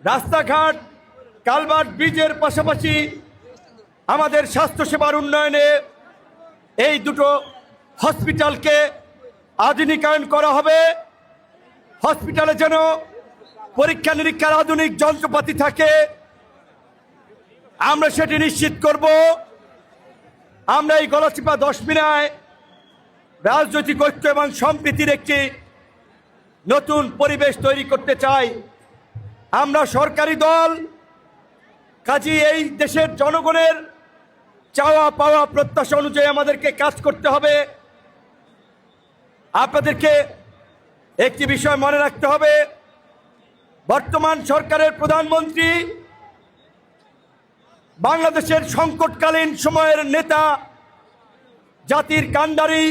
রাস্তাঘাট, কালভার্ট, ব্রিজের পাশাপাশি আমাদের স্বাস্থ্যসেবার উন্নয়নে এই দুটো হসপিটালকে আধুনিকায়ন করা হবে। হসপিটালে যেন পরীক্ষা নিরীক্ষার আধুনিক যন্ত্রপাতি থাকে, আমরা সেটি নিশ্চিত করব। আমরা এই গলাচিপা 10 মিনায় রাজনৈতিক ঐক্য এবং সম্প্রীতির একটি নতুন পরিবেশ তৈরি করতে চাই। আমরা সরকারি দল, কাজী এই দেশের জনগণের চাওয়া পাওয়া প্রত্যাশা অনুযায়ী আমাদেরকে কাজ করতে হবে। আপনাদেরকে একটি বিষয় মনে রাখতে হবে, বর্তমান সরকারের প্রধানমন্ত্রী বাংলাদেশের সংকটকালীন সময়ের নেতা, জাতির কান্ডারি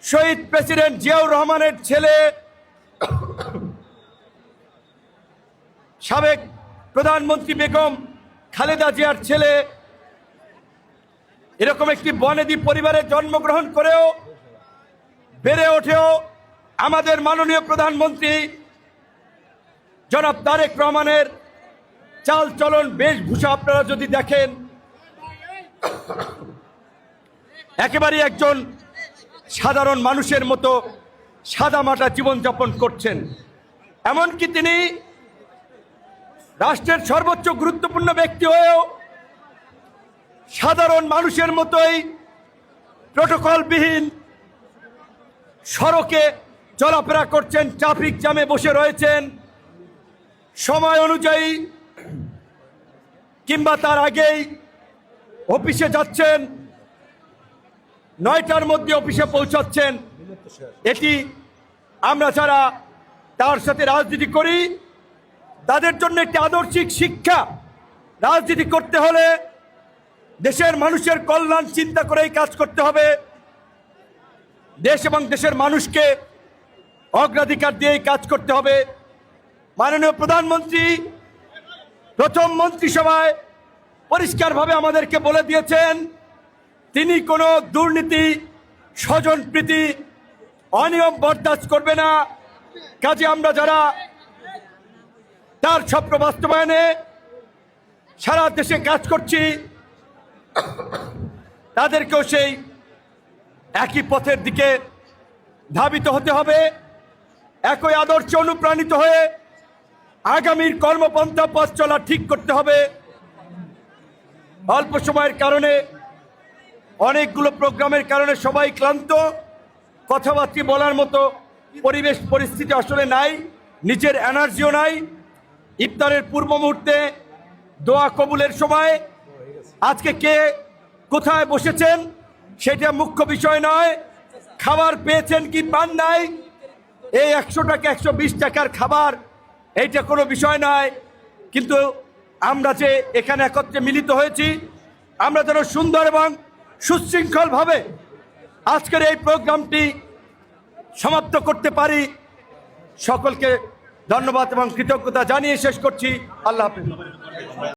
শহীদ প্রেসিডেন্ট জিয়াউর রহমানের ছেলে, সাবেক প্রধানমন্ত্রী বেগম খালেদা জিয়ার ছেলে। এরকম একটি বনেদি পরিবারে জন্মগ্রহণ করেও বেড়ে ওঠেও আমাদের মাননীয় প্রধানমন্ত্রী জনাব তারেক রহমানের চাল চলন, বেশভূষা আপনারা যদি দেখেন, একেবারেই একজন সাধারণ মানুষের মতো সাদামাটা জীবনযাপন করছেন। এমনকি তিনি রাষ্ট্রের সর্বোচ্চ গুরুত্বপূর্ণ ব্যক্তি হয়েও সাধারণ মানুষের মতোই প্রটোকলবিহীন সড়কে চলাফেরা করছেন, ট্রাফিক জ্যামে বসে রয়েছেন, সময় অনুযায়ী কিংবা তার আগেই অফিসে যাচ্ছেন, 9টার মধ্যে অফিসে পৌঁছাচ্ছেন। এটি আমরা যারা তার সাথে রাজনীতি করি তাদের জন্য একটি আদর্শিক শিক্ষা। রাজনীতি করতে হলে দেশের মানুষের কল্যাণ চিন্তা করেই কাজ করতে হবে, দেশ এবং দেশের মানুষকে অগ্রাধিকার দিয়েই কাজ করতে হবে। মাননীয় প্রধানমন্ত্রী প্রথম মন্ত্রিসভায় পরিষ্কারভাবে আমাদেরকে বলে দিয়েছেন তিনি কোনো দুর্নীতি, স্বজনপ্রীতি, অনিয়ম বরদাস্ত করবে না। কাজে আমরা যারা তার স্বপ্ন বাস্তবায়নে সারা দেশে কাজ করছি তাদেরকেও সেই একই পথের দিকে ধাবিত হতে হবে, একই আদর্শে অনুপ্রাণিত হয়ে আগামীর কর্মপন্থা পথ চলা ঠিক করতে হবে। অল্প সময়ের কারণে, অনেকগুলো প্রোগ্রামের কারণে সবাই ক্লান্ত, কথাবার্তা বলার মতো পরিবেশ পরিস্থিতি আসলে নাই, নিজের এনার্জিও নাই। ইফতারের পূর্ব মুহূর্তে দোয়া কবুলের সময় আজকে কে কোথায় বসেছেন সেটা মুখ্য বিষয় নয়, খাবার পেয়েছেন কি পান নাই, এই 100 টাকা 120 টাকার খাবার এইটা কোনো বিষয় নয়। কিন্তু আমরা যে এখানে একত্রে মিলিত হয়েছি, আমরা যেন সুন্দর এবং সুশৃঙ্খলভাবে আজকের এই প্রোগ্রামটি সমাপ্ত করতে পারি। সকলকে ধন্যবাদ এবং কৃতজ্ঞতা জানিয়ে শেষ করছি। আল্লাহ হাফেজ।